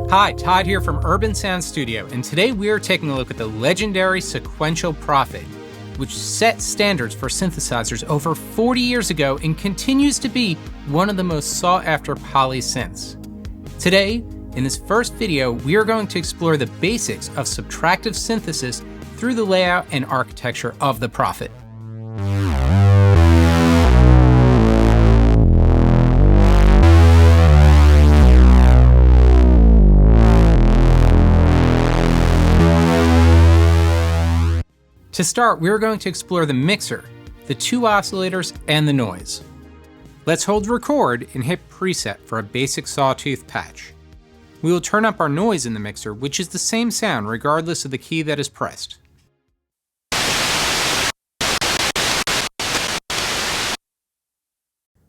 Hi, Todd here from Urban Sound Studio, and today we are taking a look at the legendary Sequential Prophet, which set standards for synthesizers over 40 years ago and continues to be one of the most sought-after poly synths. Today, in this first video, we are going to explore the basics of subtractive synthesis through the layout and architecture of the Prophet. To start, we are going to explore the mixer, the two oscillators, and the noise. Let's hold record and hit preset for a basic sawtooth patch. We will turn up our noise in the mixer, which is the same sound regardless of the key that is pressed.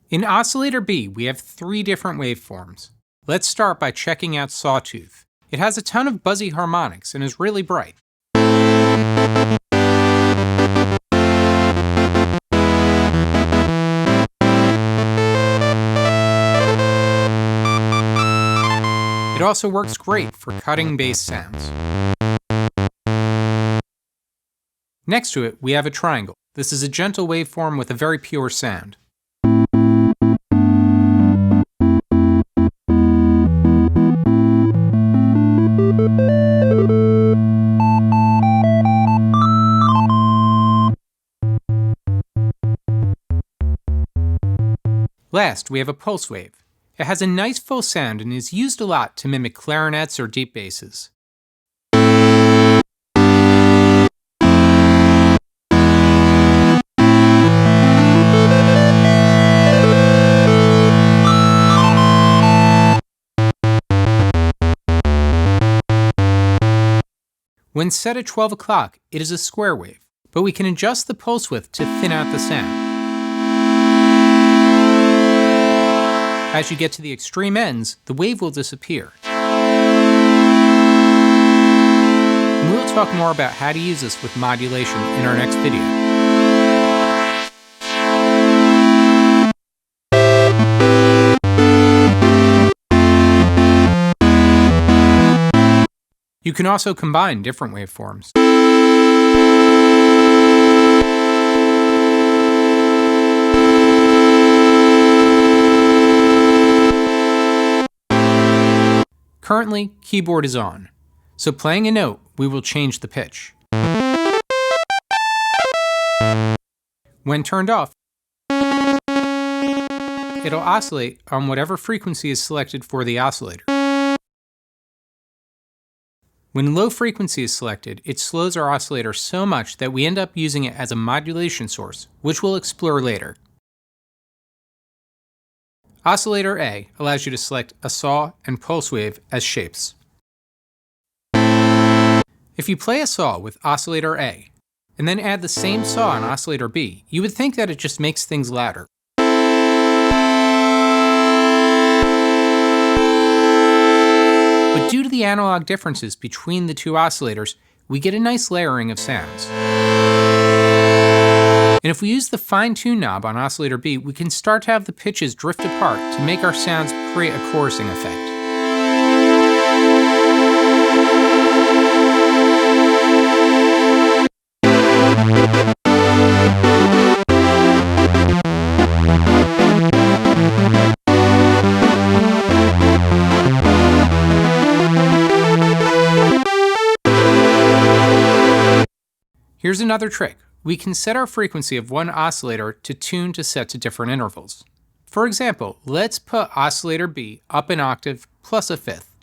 In oscillator B, we have three different waveforms. Let's start by checking out sawtooth. It has a ton of buzzy harmonics and is really bright. It also works great for cutting bass sounds. Next to it, we have a triangle. This is a gentle waveform with a very pure sound. Last, we have a pulse wave. It has a nice full sound and is used a lot to mimic clarinets or deep basses. When set at 12 o'clock, it is a square wave, but we can adjust the pulse width to thin out the sound. As you get to the extreme ends, the wave will disappear. And we'll talk more about how to use this with modulation in our next video. You can also combine different waveforms. Currently, keyboard is on, so playing a note, we will change the pitch. When turned off, it'll oscillate on whatever frequency is selected for the oscillator. When low frequency is selected, it slows our oscillator so much that we end up using it as a modulation source, which we'll explore later. Oscillator A allows you to select a saw and pulse wave as shapes. If you play a saw with oscillator A, and then add the same saw on oscillator B, you would think that it just makes things louder. But due to the analog differences between the two oscillators, we get a nice layering of sounds. And if we use the fine-tune knob on oscillator B, we can start to have the pitches drift apart to make our sounds create a chorusing effect. Here's another trick. We can set our frequency of one oscillator to tune to set to different intervals. For example, let's put oscillator B up an octave plus a fifth.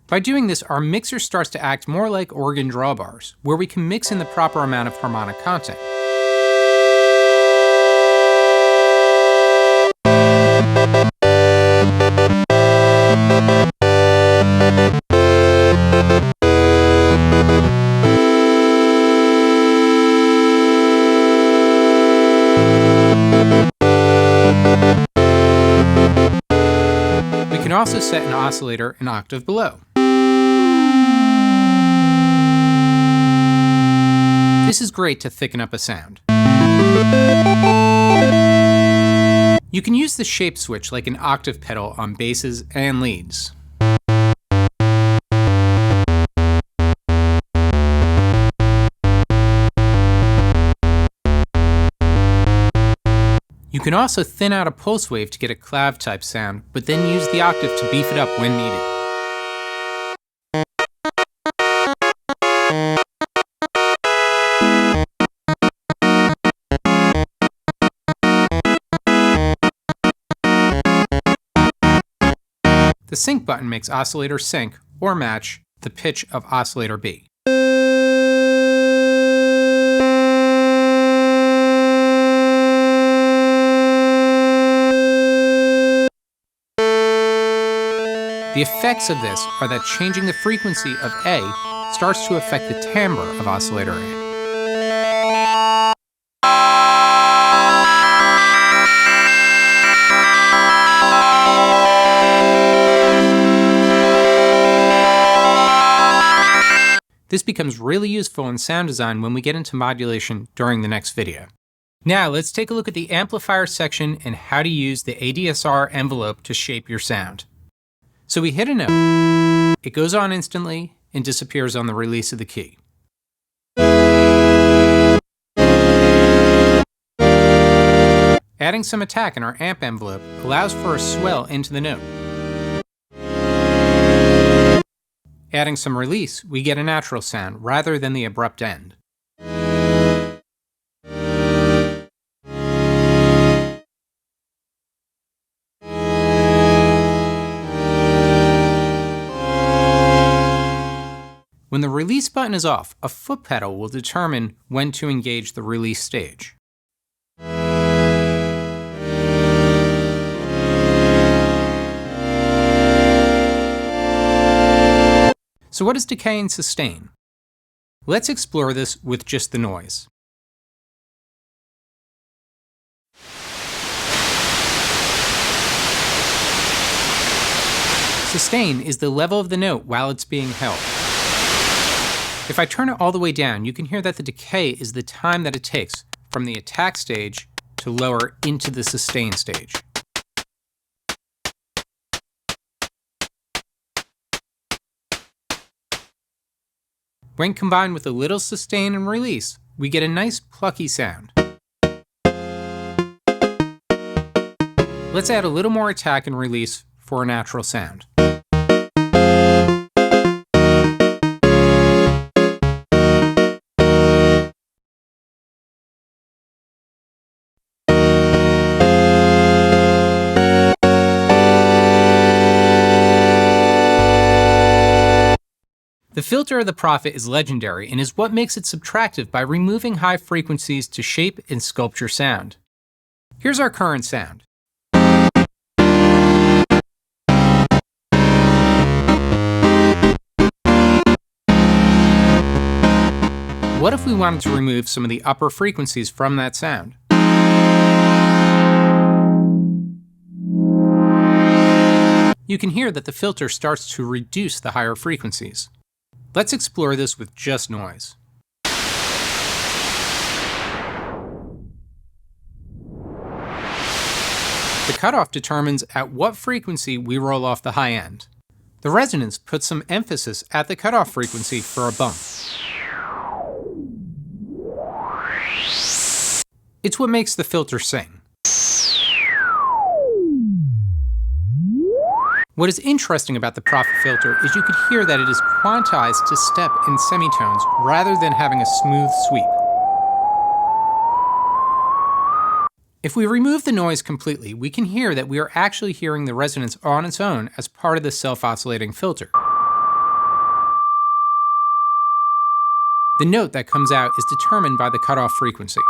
By doing this, our mixer starts to act more like organ drawbars, where we can mix in the proper amount of harmonic content. We can also set an oscillator an octave below. This is great to thicken up a sound. You can use the shape switch like an octave pedal on basses and leads. You can also thin out a pulse wave to get a clav type sound, but then use the octave to beef it up when needed. The sync button makes oscillator sync, or match, the pitch of oscillator B. The effects of this are that changing the frequency of A starts to affect the timbre of oscillator A. This becomes really useful in sound design when we get into modulation during the next video. Now let's take a look at the amplifier section and how to use the ADSR envelope to shape your sound. So we hit a note, it goes on instantly and disappears on the release of the key. Adding some attack in our amp envelope allows for a swell into the note. Adding some release, we get a natural sound rather than the abrupt end. When the release button is off, a foot pedal will determine when to engage the release stage. So what is decay and sustain? Let's explore this with just the noise. Sustain is the level of the note while it's being held. If I turn it all the way down, you can hear that the decay is the time that it takes from the attack stage to lower into the sustain stage. When combined with a little sustain and release, we get a nice plucky sound. Let's add a little more attack and release for a natural sound. The filter of the Prophet is legendary and is what makes it subtractive by removing high frequencies to shape and sculpt your sound. Here's our current sound. What if we wanted to remove some of the upper frequencies from that sound? You can hear that the filter starts to reduce the higher frequencies. Let's explore this with just noise. The cutoff determines at what frequency we roll off the high end. The resonance puts some emphasis at the cutoff frequency for a bump. It's what makes the filter sing. What is interesting about the Prophet filter is you could hear that it is quantized to step in semitones rather than having a smooth sweep. If we remove the noise completely, we can hear that we are actually hearing the resonance on its own as part of the self-oscillating filter. The note that comes out is determined by the cutoff frequency.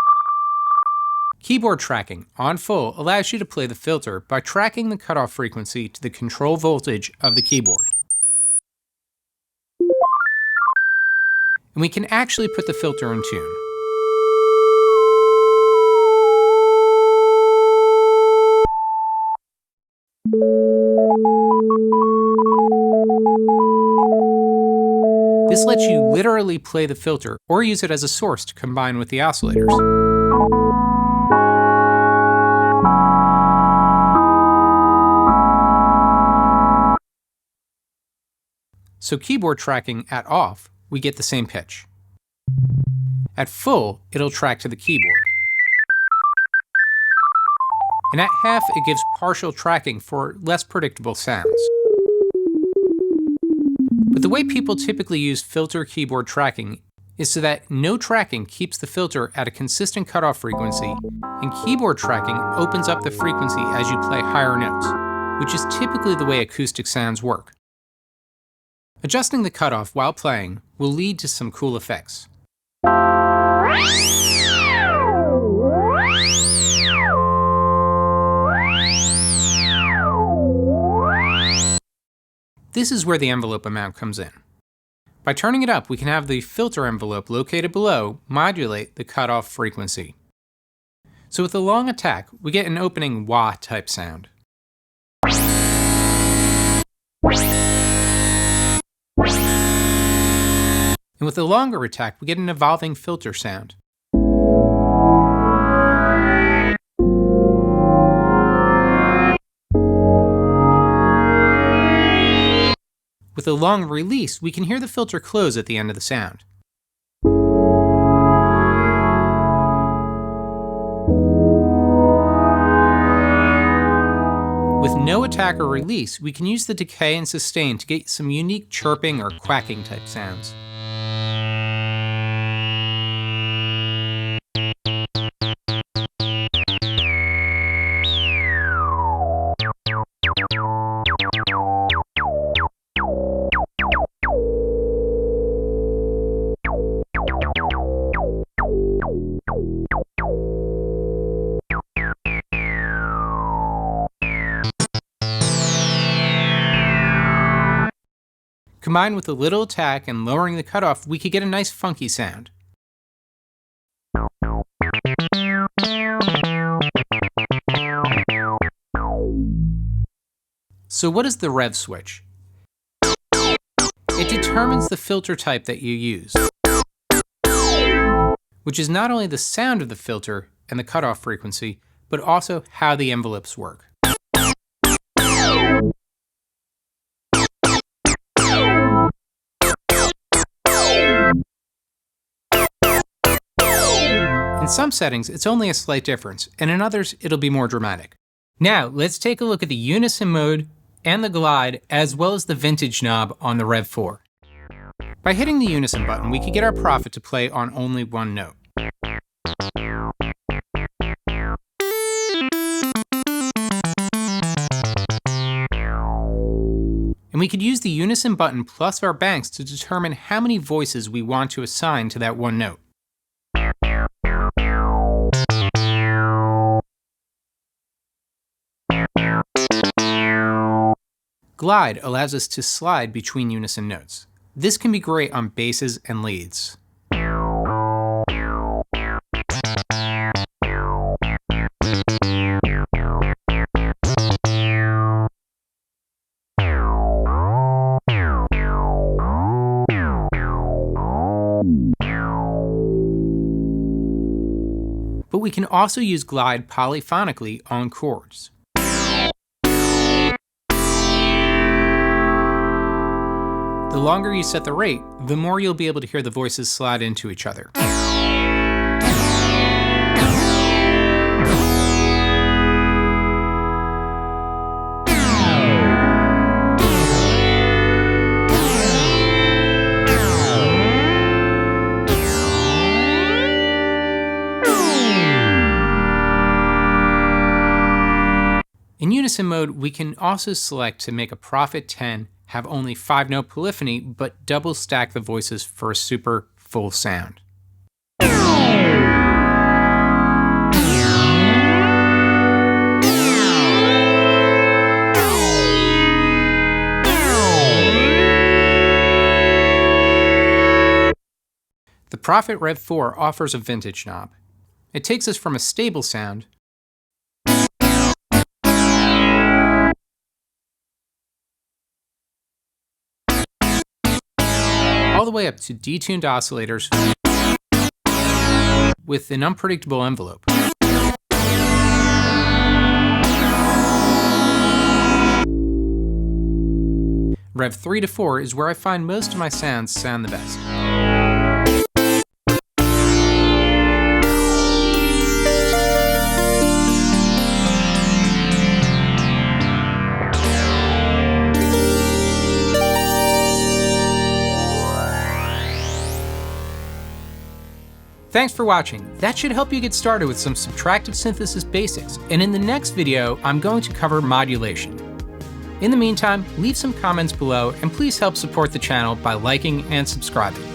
Keyboard tracking on full allows you to play the filter by tracking the cutoff frequency to the control voltage of the keyboard. And we can actually put the filter in tune. This lets you literally play the filter or use it as a source to combine with the oscillators. So keyboard tracking at off, we get the same pitch. At full, it'll track to the keyboard. And at half, it gives partial tracking for less predictable sounds. But the way people typically use filter keyboard tracking is so that no tracking keeps the filter at a consistent cutoff frequency, and keyboard tracking opens up the frequency as you play higher notes, which is typically the way acoustic sounds work. Adjusting the cutoff while playing will lead to some cool effects. This is where the envelope amount comes in. By turning it up, we can have the filter envelope located below modulate the cutoff frequency. So with a long attack, we get an opening wah type sound. And with a longer attack, we get an evolving filter sound. With a long release, we can hear the filter close at the end of the sound. With no attack or release, we can use the decay and sustain to get some unique chirping or quacking type sounds. Combined with a little attack and lowering the cutoff, we could get a nice funky sound. So what is the rev switch? It determines the filter type that you use, which is not only the sound of the filter and the cutoff frequency, but also how the envelopes work. In some settings, it's only a slight difference, and in others, it'll be more dramatic. Now, let's take a look at the Unison mode and the glide, as well as the vintage knob on the Rev 4. By hitting the Unison button, we can get our Prophet to play on only one note. And we could use the Unison button plus our banks to determine how many voices we want to assign to that one note. Glide allows us to slide between unison notes. This can be great on basses and leads. But we can also use glide polyphonically on chords. The longer you set the rate, the more you'll be able to hear the voices slide into each other. In Unison mode, we can also select to make a Prophet 10 have only 5-note polyphony, but double stack the voices for a super full sound. The Prophet Rev 4 offers a vintage knob. It takes us from a stable sound all the way up to detuned oscillators with an unpredictable envelope. Rev 3 to 4 is where I find most of my sounds sound the best. Thanks for watching. That should help you get started with some subtractive synthesis basics, and in the next video, I'm going to cover modulation. In the meantime, leave some comments below and please help support the channel by liking and subscribing.